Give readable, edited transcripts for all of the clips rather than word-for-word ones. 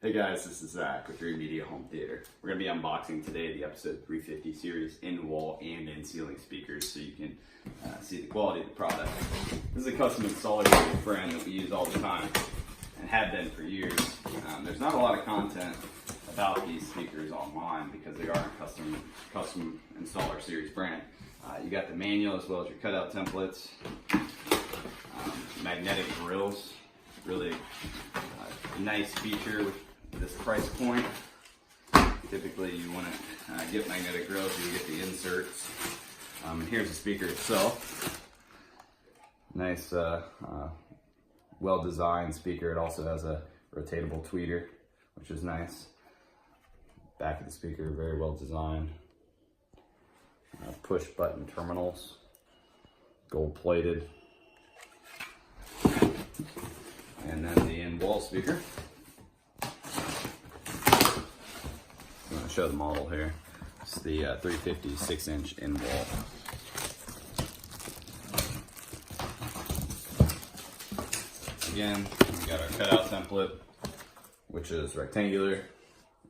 Hey guys, this is Zach with Dreamedia Home Theater. We're going to be unboxing today the episode 350 series in-wall and in-ceiling speakers so you can see the quality of the product. This is a custom installer brand that we use all the time and have been for years. There's not a lot of content about these speakers online because they are a custom installer series brand. You got the manual as well as your cutout templates, magnetic grills, really nice feature with this price point. Typically you want to get magnetic grills, you get the inserts. Here's the speaker itself. Nice well-designed speaker. It also has a rotatable tweeter, which is nice. Back of the speaker, very well designed. Push button terminals, gold plated. And then the in-wall speaker. I'm going to show the model here. It's the 350 6-inch in-wall. Again, we got our cutout template, which is rectangular.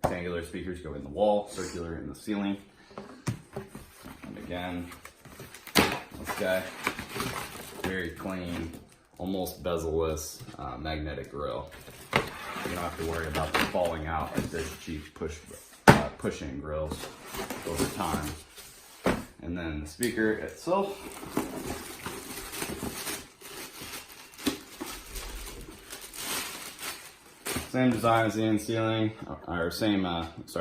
Rectangular speakers go in the wall, circular in the ceiling. And again, this guy, very clean, almost bezel-less magnetic grill. You don't have to worry about them falling out like this cheap push-in grills over time. And then the speaker itself. Same design as the in-ceiling, or same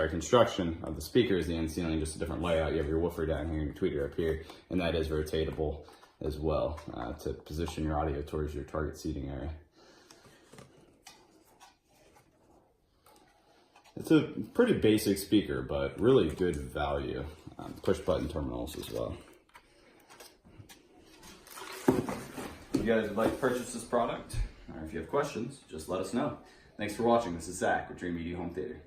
construction of the speaker as the in-ceiling, just a different layout. You have your woofer down here and your tweeter up here, and that is rotatable as well to position your audio towards your target seating area. It's a pretty basic speaker, but really good value. Push button terminals as well. If you guys would like to purchase this product, or if you have questions, just let us know. Thanks for watching. This is Zach with Dreamedia Home Theater.